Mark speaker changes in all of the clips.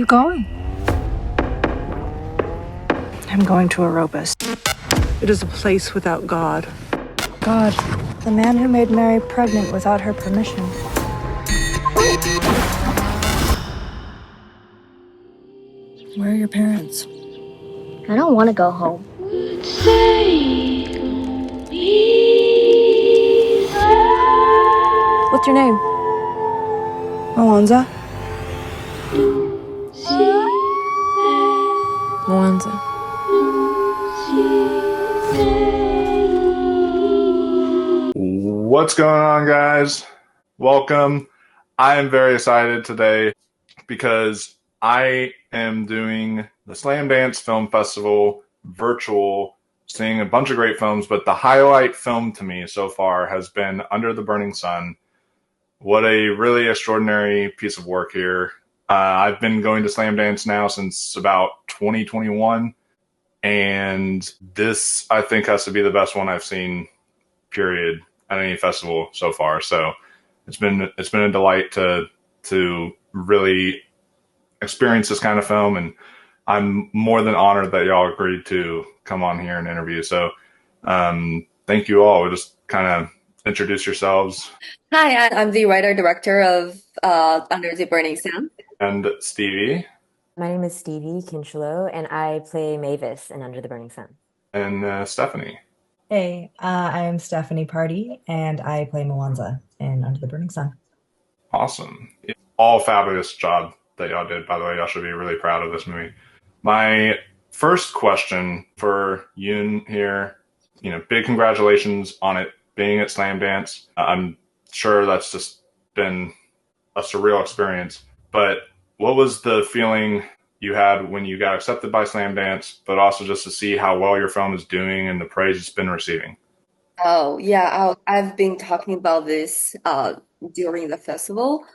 Speaker 1: you going?
Speaker 2: I'm going to Erebus. It is a place without God.
Speaker 3: God, the man who made Mary pregnant without her permission. Where are your parents?
Speaker 4: I don't want to go home.
Speaker 3: What's your name? Alonza? Alonza.
Speaker 5: What's going on, guys? Welcome. I am very excited today because I am doing the SLAMDANCE Film Festival virtual, seeing a bunch of great films, but the highlight film to me so far has been Under the Burning Sun. What a really extraordinary piece of work here. I've been going to SLAMDANCE now since about 2021, and this, I think, has to be the best one I've seen, period, at any festival so far. So it's been a delight to really experience this kind of film, and I'm more than honored that y'all agreed to come on here and interview. So thank you all. We'll just kind of introduce yourselves.
Speaker 6: Hi, I'm the writer-director of Under the Burning Sun.
Speaker 5: And Stevie.
Speaker 7: My name is Stevie Kinchlow, and I play Mavis in Under the Burning Sun.
Speaker 5: And Stephanie.
Speaker 8: Hey, I am Stephanie Party, and I play Mwanza in Under the Burning Sun.
Speaker 5: Awesome. All fabulous job that y'all did, by the way. Y'all should be really proud of this movie. My first question for Yoon here, big congratulations on it being at SLAMDANCE. I'm sure that's just been a surreal experience, but what was the feeling you had when you got accepted by SLAMDANCE, but also just to see how well your film is doing and the praise it's been receiving?
Speaker 6: Oh, yeah, I've been talking about this during the festival.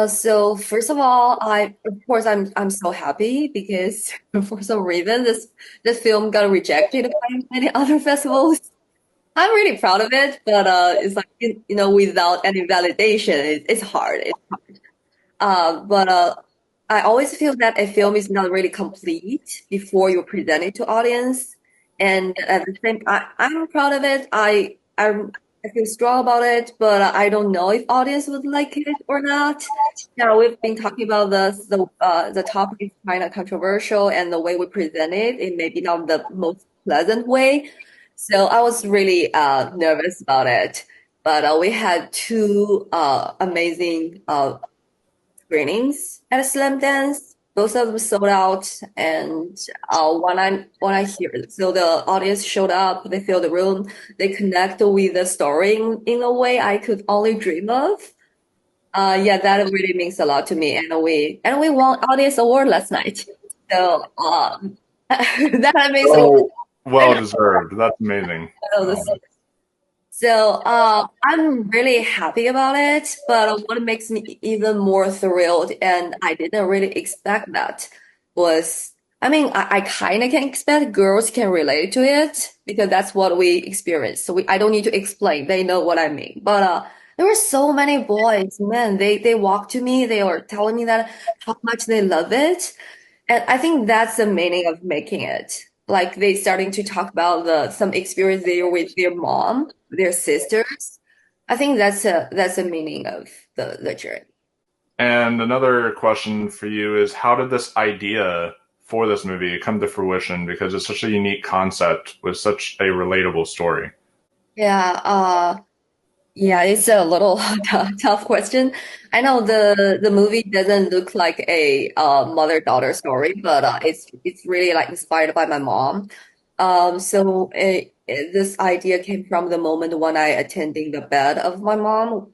Speaker 6: So first of all, I'm so happy because for some reason this film got rejected by many other festivals. I'm really proud of it, but it's like without any validation, it's hard. It's hard. But I always feel that a film is not really complete before you present it to audience. And at the same, I'm proud of it. I feel strong about it, but I don't know if audience would like it or not. Yeah, we've been talking about the topic is kind of controversial, and the way we present it may be not the most pleasant way. So I was really nervous about it. But we had two amazing screenings at SLAMDANCE. Both of them sold out, and when I hear it, so the audience showed up, they filled the room, they connect with the story in a way I could only dream of. Yeah, that really means a lot to me, and we won audience award last night. So that means
Speaker 5: well deserved. That's amazing.
Speaker 6: So I'm really happy about it, but what makes me even more thrilled, and I didn't really expect that, was, I kind of can expect girls can relate to it because that's what we experience. So I don't need to explain; they know what I mean. But there were so many boys, man. They walked to me, they were telling me that how much they love it, and I think that's the meaning of making it. Like they starting to talk about some experience there with their mom, their sisters. I think that's a meaning of the journey.
Speaker 5: And another question for you is, how did this idea for this movie come to fruition? Because it's such a unique concept with such a relatable story.
Speaker 6: Yeah, it's a little tough question. I know the movie doesn't look like a mother-daughter story, but it's really like inspired by my mom. This idea came from the moment when I attending the bed of my mom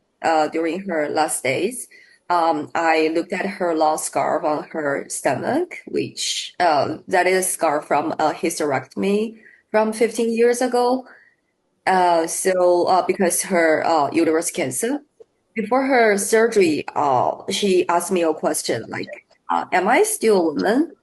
Speaker 6: during her last days. I looked at her long scarf on her stomach, which that is a scar from a hysterectomy from 15 years ago. Because her uterus cancer, before her surgery, she asked me a question like, "Am I still a woman?"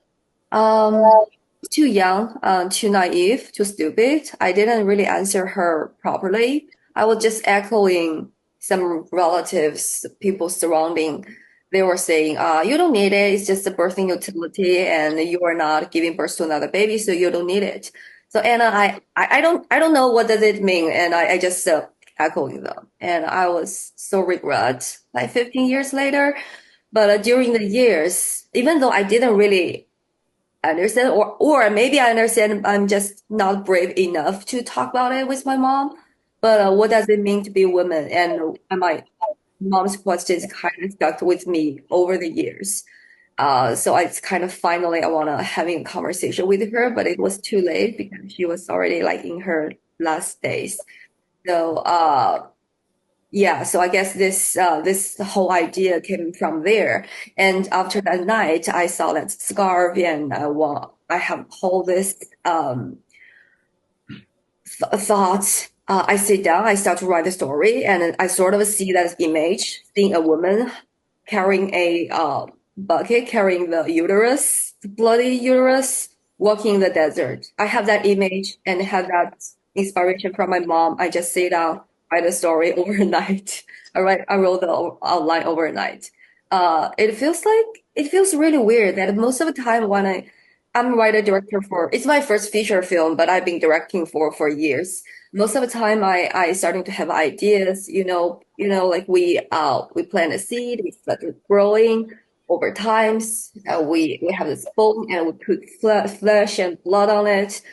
Speaker 6: Too young, too naive, too stupid. I didn't really answer her properly. I was just echoing some relatives, people surrounding they were saying, you don't need it. It's just a birthing utility, and you are not giving birth to another baby, so you don't need it. So Anna, I don't know what does it mean, and I just echoing them, and I was so regret like 15 years later. But during the years, even though I didn't really understand, or maybe I understand, I'm just not brave enough to talk about it with my mom. But what does it mean to be a woman? And my mom's questions kind of stuck with me over the years. So it's kind of finally I wanna having a conversation with her, but it was too late because she was already like in her last days. So yeah, so I guess this whole idea came from there. And after that night, I saw that scarf, and I have all this thoughts. I sit down, I start to write the story, and I sort of see that image, seeing a woman carrying a bucket, carrying the uterus, the bloody uterus, walking in the desert. I have that image and have that inspiration from my mom. I just sit down, write a story overnight. I wrote the outline overnight. It feels really weird that most of the time when I'm writer director for, it's my first feature film, but I've been directing for years. Most of the time I starting to have ideas, like we plant a seed, we start growing over times. We have this bone and we put flesh and blood on it.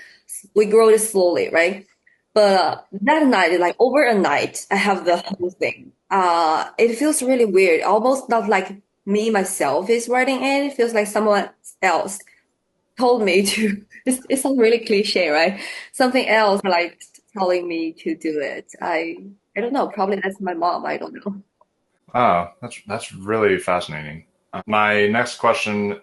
Speaker 6: We grow it slowly, right? But that night, like over a night, I have the whole thing. It feels really weird, almost not like me myself is writing it. It feels like someone else told me to. It sounds really cliche, right? Something else like telling me to do it. I don't know. Probably that's my mom. I don't know.
Speaker 5: Oh, that's really fascinating. My next question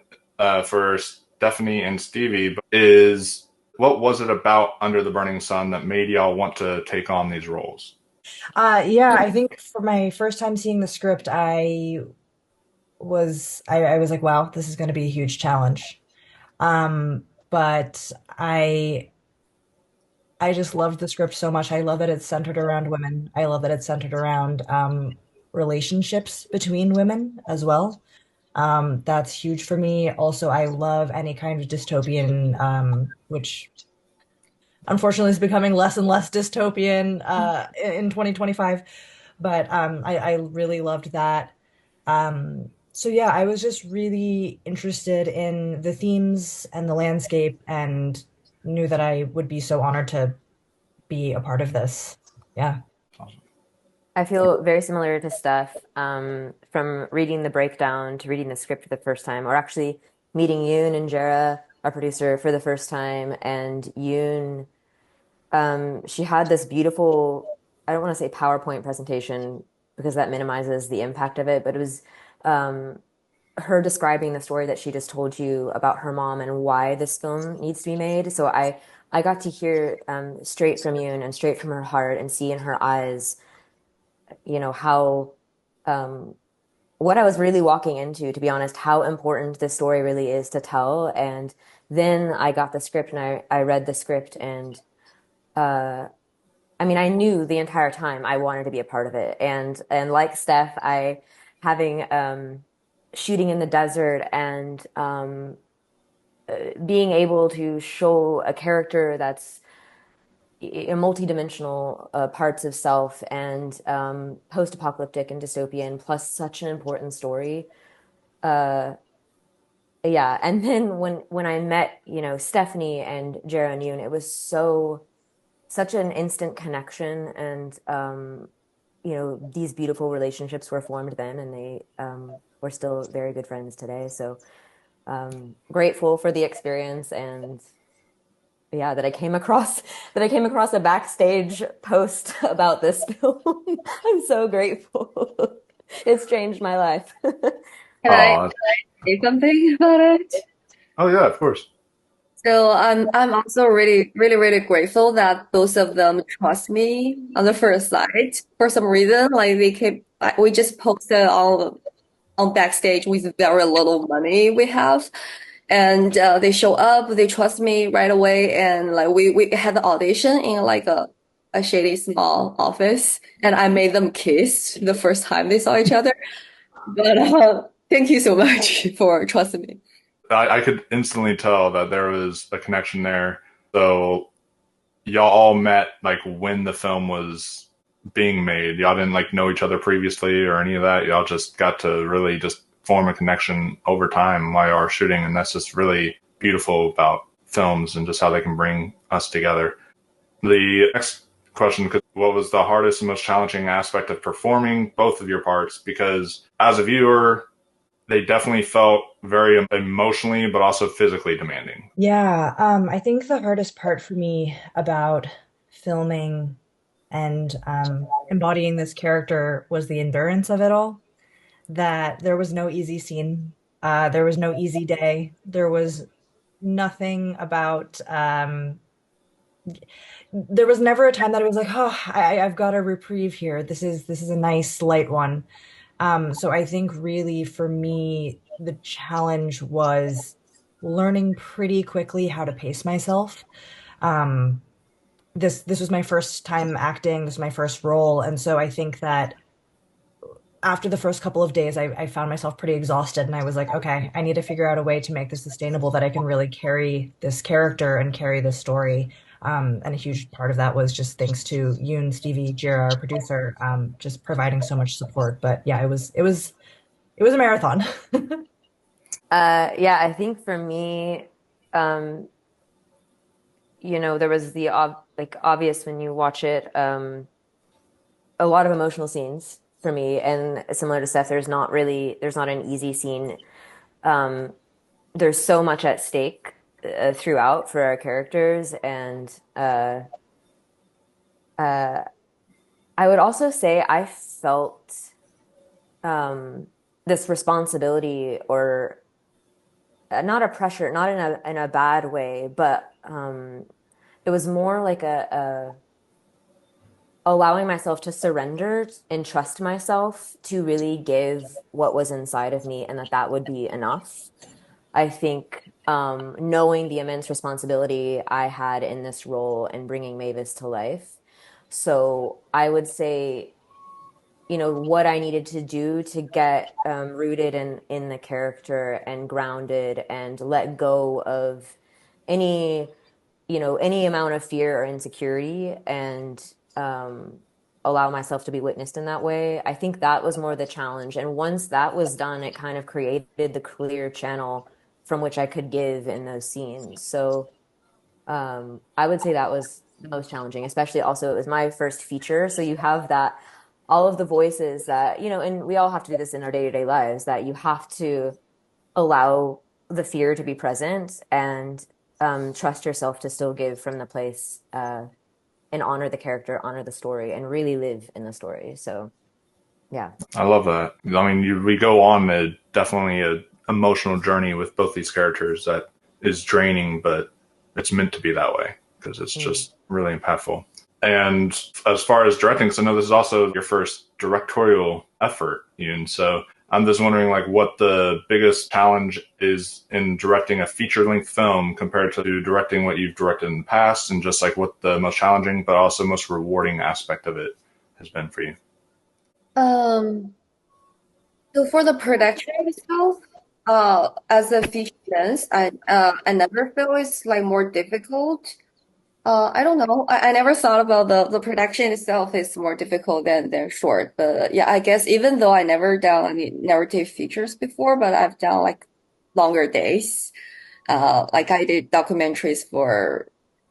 Speaker 5: for Stephanie and Stevie is, what was it about Under the Burning Sun that made y'all want to take on these roles?
Speaker 8: Yeah, I think for my first time seeing the script, I was like, wow, this is going to be a huge challenge. But I just loved the script so much. I love that it's centered around women. I love that it's centered around relationships between women as well. That's huge for me. Also, I love any kind of dystopian, which unfortunately is becoming less and less dystopian in 2025. But I really loved that. So yeah, I was just really interested in the themes and the landscape and knew that I would be so honored to be a part of this. Yeah.
Speaker 7: I feel very similar to Steph, from reading the breakdown to reading the script for the first time, or actually meeting Yoon and Jera, our producer, for the first time. And Yoon, she had this beautiful, I don't want to say PowerPoint presentation because that minimizes the impact of it, but it was her describing the story that she just told you about her mom and why this film needs to be made. So I got to hear straight from Yoon and straight from her heart and see in her eyes, how what I was really walking into, to be honest, how important this story really is to tell. And then I got the script and I read the script, and I knew the entire time I wanted to be a part of it. And like Steph, I having shooting in the desert and being able to show a character that's multidimensional parts of self and post-apocalyptic and dystopian, plus such an important story. Yeah, and then when I met, Stephanie and Jera and Yoon, it was such an instant connection, and these beautiful relationships were formed then, and they we're still very good friends today. So grateful for the experience, and yeah, that I came across a backstage post about this film. I'm so grateful. It's changed my life.
Speaker 6: Can I say something about it?
Speaker 5: Oh yeah, of course.
Speaker 6: So I'm also really, really, really grateful that both of them trust me on the first sight. For some reason, like we just posted on backstage with very little money we have. And they show up, they trust me right away, and like we had the audition in like a shady small office, and I made them kiss the first time they saw each other. But Thank you so much for trusting me.
Speaker 5: I could instantly tell that there was a connection there. So y'all all met like when the film was being made. Y'all didn't like know each other previously or any of that. Y'all just got to really just form a connection over time while y'all are shooting, and that's just really beautiful about films and just how they can bring us together. The next question, what was the hardest and most challenging aspect of performing both of your parts? Because as a viewer, they definitely felt very emotionally, but also physically demanding.
Speaker 8: Yeah, I think the hardest part for me about filming and embodying this character was the endurance of it all. That there was no easy scene, there was no easy day, there was nothing about there was never a time that I was like, oh, I've got a reprieve here. This is a nice light one. So I think really for me, the challenge was learning pretty quickly how to pace myself. Um, this was my first time acting, this was my first role, and so I think that after the first couple of days, I found myself pretty exhausted, and I was like, okay, I need to figure out a way to make this sustainable that I can really carry this character and carry this story. And a huge part of that was just thanks to Yoon, Stevie, Jira, our producer, just providing so much support. But yeah, it was a marathon.
Speaker 7: Yeah, I think for me, um, there was the obvious when you watch it, a lot of emotional scenes for me, and similar to Steph, there's not an easy scene. Um, there's so much at stake throughout for our characters, and uh, I would also say I felt this responsibility or not a pressure, not in a bad way, but it was more like a allowing myself to surrender and trust myself to really give what was inside of me and that would be enough. I think knowing the immense responsibility I had in this role and bringing Mavis to life. So I would say, what I needed to do to get rooted in the character and grounded and let go of any any amount of fear or insecurity and allow myself to be witnessed in that way. I think that was more the challenge. And once that was done, it kind of created the clear channel from which I could give in those scenes. So I would say that was the most challenging, especially also it was my first feature. So you have that, all of the voices that, and we all have to do this in our day-to-day lives, that you have to allow the fear to be present and trust yourself to still give from the place and honor the character, honor the story, and really live in the story. So, yeah.
Speaker 5: I love that. I mean, we go on definitely a emotional journey with both these characters that is draining, but it's meant to be that way because it's just really impactful. And as far as directing, because I know this is also your first directorial effort, Yoon. So I'm just wondering, like, what the biggest challenge is in directing a feature-length film compared to directing what you've directed in the past, and just like what the most challenging but also most rewarding aspect of it has been for you.
Speaker 6: Um, so for the production itself, as a feature length, I never feel it's like more difficult. I don't know. I never thought about the production itself is more difficult than short. But yeah, I guess even though I never done any narrative features before, but I've done like longer days. Like I did documentaries for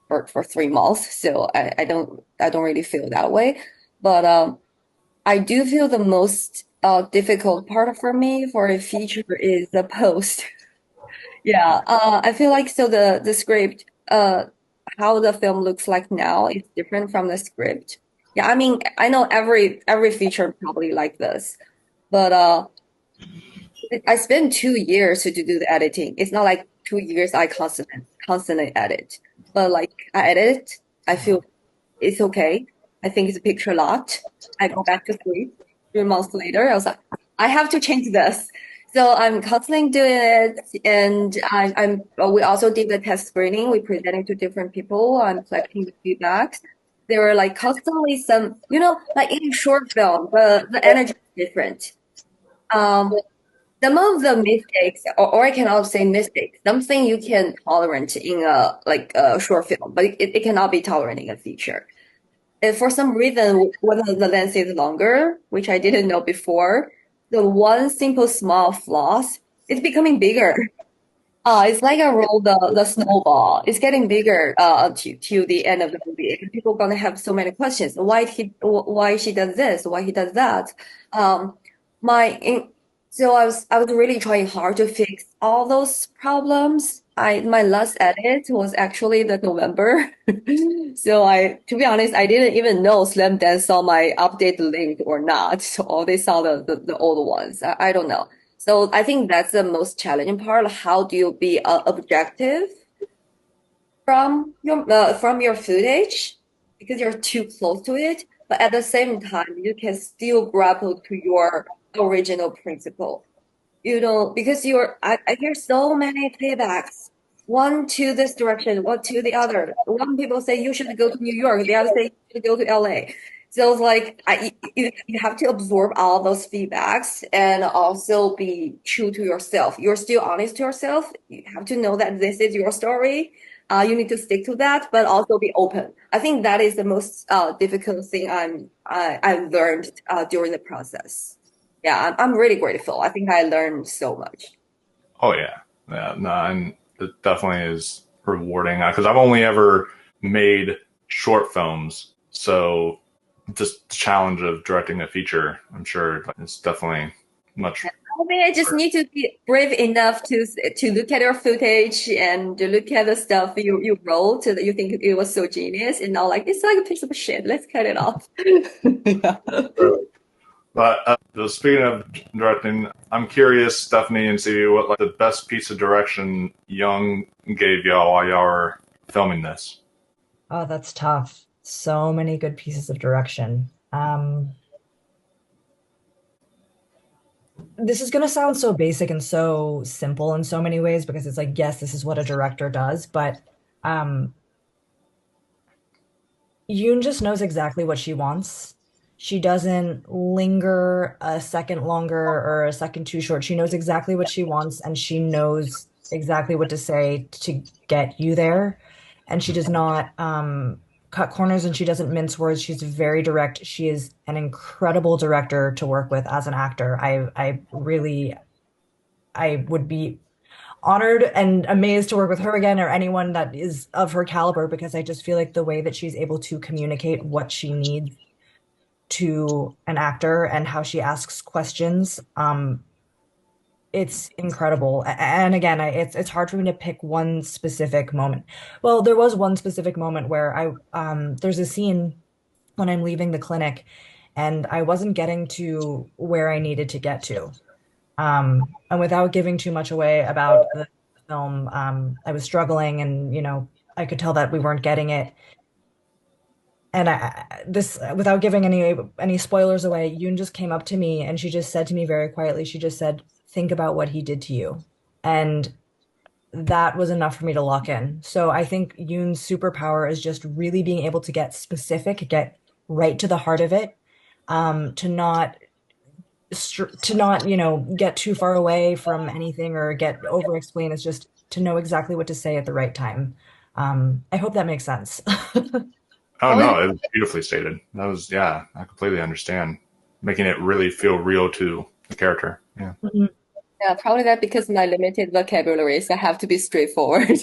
Speaker 6: 3 months, so I don't really feel that way. But I do feel the most difficult part for me for a feature is the post. Yeah, I feel like so the script, how the film looks like now is different from the script. Yeah, I mean, I know every feature probably like this, but I spent 2 years to do the editing. It's not like 2 years I constantly edit, but like I edit, I feel it's okay. I think it's a picture a lot. I go back to sleep. 3 months later, I was like, I have to change this. So I'm constantly doing it, and we also did the test screening. We presented to different people. I'm collecting the feedbacks. There were like constantly some, like in short film, the energy is different. Um, some of the mistakes, or I cannot say mistakes, something you can tolerate in a like a short film, but it cannot be tolerated in a feature. And for some reason, when the lens is longer, which I didn't know before, the one simple small flaws is becoming bigger. It's like a roll the snowball. It's getting bigger to the end of the movie. And people gonna have so many questions. Why she does this? Why he does that? Um, my in, so I was really trying hard to fix all those problems. My last edit was actually the November. So to be honest, I didn't even know SLAMDANCE saw my update link or not. So they saw the old ones. I don't know. So I think that's the most challenging part. How do you be objective from your footage because you're too close to it, but at the same time you can still grapple to your original principle. You know, because I hear so many feedbacks. One to this direction, one to the other. One people say you should go to New York, the other say you should go to LA. So it's like you have to absorb all those feedbacks and also be true to yourself. You're still honest to yourself. You have to know that this is your story. You need to stick to that, but also be open. I think that is the most difficult thing I've learned during the process. Yeah, I'm really grateful. I think I learned so much.
Speaker 5: Oh yeah, yeah, no, and it definitely is rewarding because I've only ever made short films, so just the challenge of directing a feature, I'm sure it's definitely much.
Speaker 6: I think I just need to be brave enough to look at your footage and to look at the stuff you wrote that you think it was so genius, and not like it's like a piece of shit. Let's cut it off. Yeah.
Speaker 5: But just speaking of directing, I'm curious, Stephanie and Stevie, what like the best piece of direction Young gave y'all while y'all were filming this?
Speaker 8: Oh, that's tough. So many good pieces of direction. This is going to sound so basic and so simple in so many ways because it's like, yes, this is what a director does, but um, Yoon just knows exactly what she wants. She doesn't linger a second longer or a second too short. She knows exactly what she wants and she knows exactly what to say to get you there. And she does not cut corners and she doesn't mince words. She's very direct. She is an incredible director to work with as an actor. I really, I would be honored and amazed to work with her again or anyone that is of her caliber because I just feel like the way that she's able to communicate what she needs to an actor and how she asks questions, it's incredible. And again, it's hard for me to pick one specific moment. Well, there was one specific moment where there's a scene when I'm leaving the clinic and I wasn't getting to where I needed to get to. And without giving too much away about the film, I was struggling and, I could tell that we weren't getting it. And this, without giving any spoilers away, Yoon just came up to me and she just said to me very quietly, she just said, think about what he did to you. And that was enough for me to lock in. So I think Yoon's superpower is just really being able to get specific, get right to the heart of it, to not get too far away from anything or get over explain. It's just to know exactly what to say at the right time. I hope that makes sense.
Speaker 5: Oh
Speaker 6: Probably,
Speaker 5: no, it was beautifully stated. That was yeah, I completely understand. Making it really feel real to the character. Yeah.
Speaker 8: Mhm.
Speaker 6: yeah, probably that because my limited vocabulary, so I have to be straightforward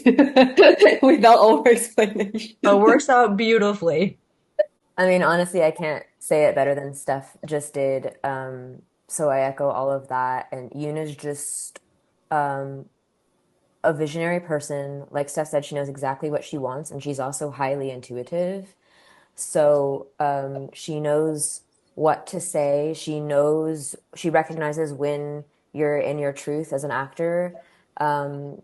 Speaker 6: without over explanation.
Speaker 8: It works out beautifully.
Speaker 7: I mean, honestly, I can't say it better than Steph just did. So I echo all of that. And Yoon is just um, a visionary person. Like Steph said, she knows exactly what she wants, and she's also highly intuitive. So she knows what to say. She recognizes when you're in your truth as an actor.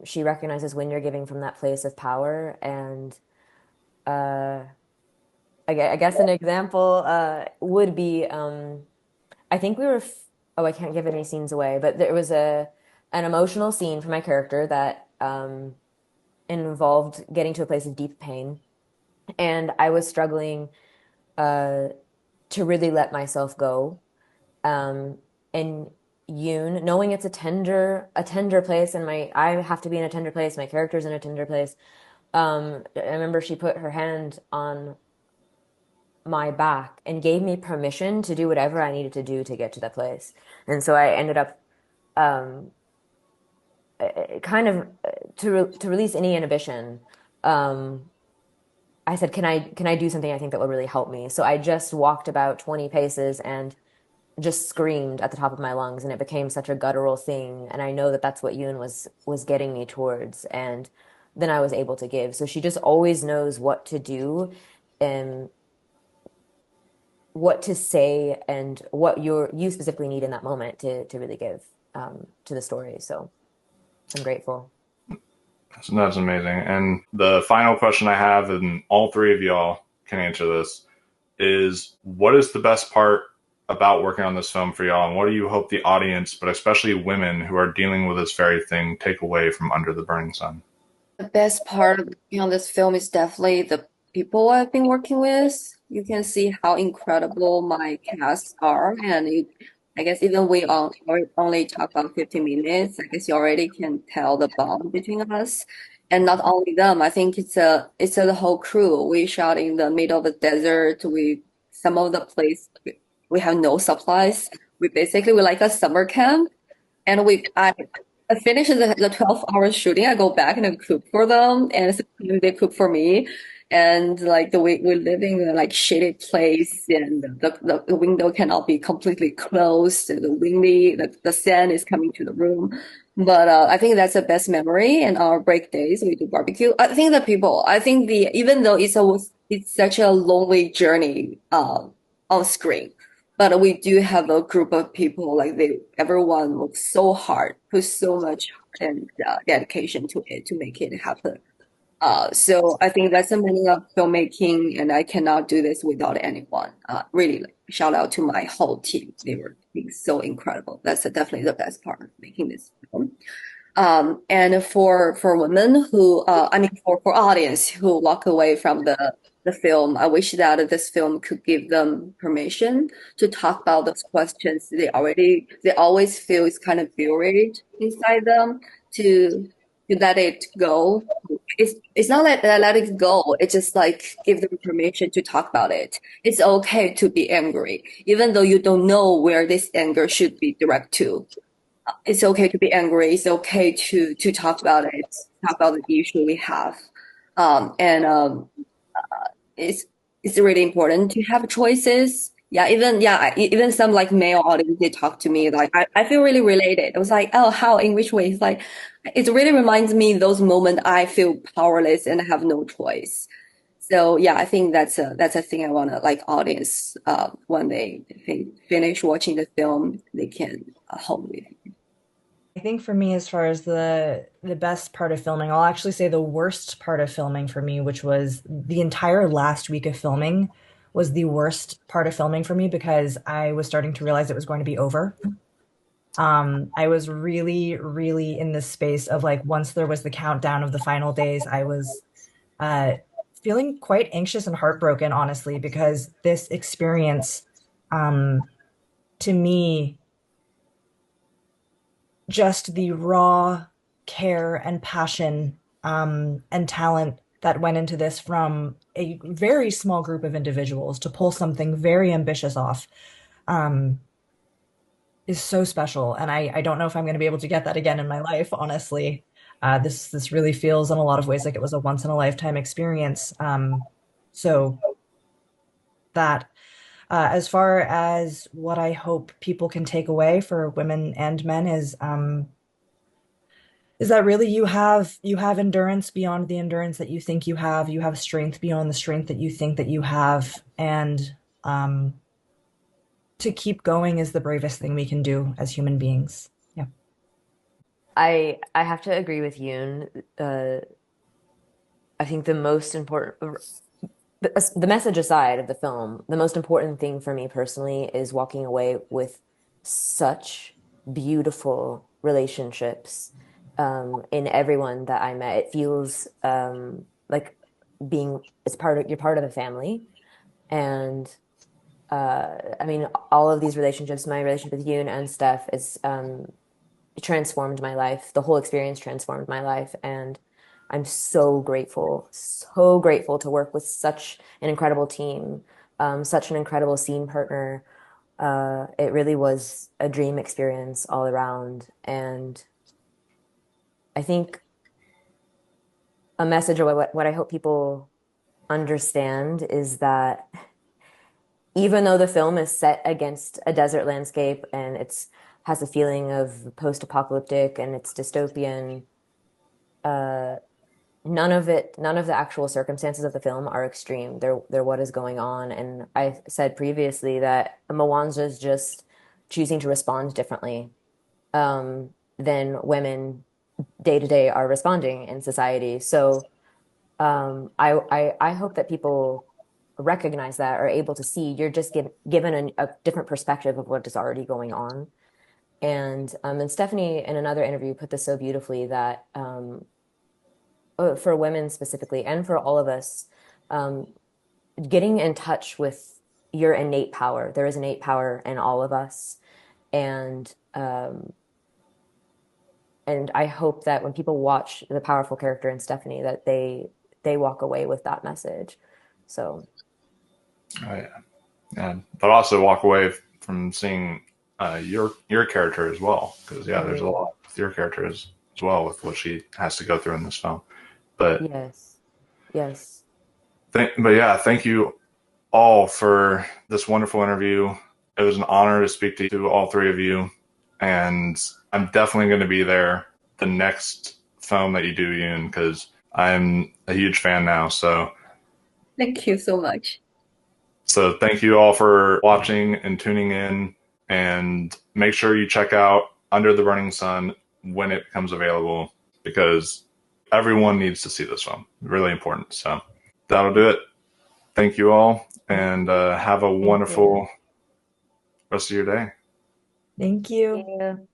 Speaker 7: She recognizes when you're giving from that place of power. And uh, I guess an example would be I think we were, oh, I can't give any scenes away, but there was an emotional scene for my character that involved getting to a place of deep pain. And I was struggling uh, to really let myself go. Um, and Yoon, knowing it's a tender place, and I have to be in a tender place. My character's in a tender place. I remember she put her hand on my back and gave me permission to do whatever I needed to do to get to that place. And so I ended up um, kind of to release any inhibition. Um, I said, can I do something I think that will really help me? So I just walked about 20 paces and just screamed at the top of my lungs, and it became such a guttural thing. And I know that that's what Yoon was getting me towards, and then I was able to give. So she just always knows what to do and what to say and what you specifically need in that moment to really give to the story. So I'm grateful.
Speaker 5: So that's amazing. And the final question I have, and all three of y'all can answer this, is what is the best part about working on this film for y'all, and what do you hope the audience, but especially women who are dealing with this very thing, take away from Under the Burning Sun?
Speaker 6: The best part of working on this film is definitely the people I've been working with. You can see how incredible my casts are, and I guess even we only talk about 15 minutes, I guess you already can tell the bond between us. And not only them, I think it's the whole crew. We shot in the middle of the desert. Some of the place we have no supplies. We like a summer camp, and I finish the 12 hours shooting. I go back and I cook for them, and sometimes they cook for me. And like we live in a like shady place, and the window cannot be completely closed. And the sand is coming to the room. But I think that's the best memory. And our break days, we do barbecue. I think even though it's such a lonely journey on screen, but we do have a group of people everyone works so hard, put so much heart and dedication to it to make it happen. So I think that's the meaning of filmmaking, and I cannot do this without anyone. Really, like, shout out to my whole team. They were being so incredible. That's definitely the best part of making this film. And for women who, for audience who walk away from the film, I wish that this film could give them permission to talk about those questions they always feel is kind of buried inside them to let it go. It's not let it go. It's just like give them permission to talk about it. It's okay to be angry, even though you don't know where this anger should be directed to. It's okay to be angry. It's okay to talk about it, talk about the issue we have. And it's it's really important to have choices. Even some like male audience they talk to me like I feel really related. I was like, oh, how in which way? It's like it really reminds me those moments I feel powerless and have no choice. So yeah, I think that's a thing I want to like audience when they finish watching the film, they can hold with.
Speaker 8: I think for me, as far as the best part of filming, I'll actually say the worst part of filming for me, which was the entire last week of filming, was the worst part of filming for me because I was starting to realize it was going to be over. I was really, really in this space of like once there was the countdown of the final days, I was uh, feeling quite anxious and heartbroken, honestly, because this experience, um, to me, just the raw care and passion and talent that went into this from a very small group of individuals to pull something very ambitious off um, is so special. And I don't know if I'm going to be able to get that again in my life, honestly. This really feels in a lot of ways like it was a once in a lifetime experience. So that as far as what I hope people can take away for women and men is that really you have endurance beyond the endurance that you think you have strength beyond the strength that you think that you have, and um, to keep going is the bravest thing we can do as human beings. Yeah.
Speaker 7: I have to agree with Yoon. I think the most important, the message aside of the film, the most important thing for me personally is walking away with such beautiful relationships in everyone that I met. It feels like being it's part of you're part of the family, and I mean, all of these relationships, my relationship with Yoon and Steph is transformed my life. The whole experience transformed my life, and I'm so grateful to work with such an incredible team, such an incredible scene partner. It really was a dream experience all around, and I think a message, or what I hope people understand, is that even though the film is set against a desert landscape and it's has a feeling of post-apocalyptic and it's dystopian, uh, none of the actual circumstances of the film are extreme. They're what is going on. And I said previously that Mwanza is just choosing to respond differently than women day to day are responding in society. So I hope that people recognize that, or able to see you're just given a different perspective of what is already going on. And Stephanie, in another interview, put this so beautifully that for women specifically, and for all of us, um, getting in touch with your innate power. There is innate power in all of us, and I hope that when people watch the powerful character in Stephanie, that they walk away with that message. So,
Speaker 5: Oh, yeah. And but also walk away from seeing your character as well, because yeah, there's a lot with your character as well with what she has to go through in this film. But
Speaker 7: yes, yes,
Speaker 5: but yeah, thank you all for this wonderful interview. It was an honor to speak to all three of you, and I'm definitely going to be there the next film that you do, Yoon, because I'm a huge fan now.
Speaker 6: Thank you so much.
Speaker 5: So thank you all for watching and tuning in, and make sure you check out Under the Burning Sun when it becomes available, because everyone needs to see this film. Really important. So that'll do it. Thank you all, and have a wonderful rest of your day.
Speaker 8: Thank you.
Speaker 7: thank you.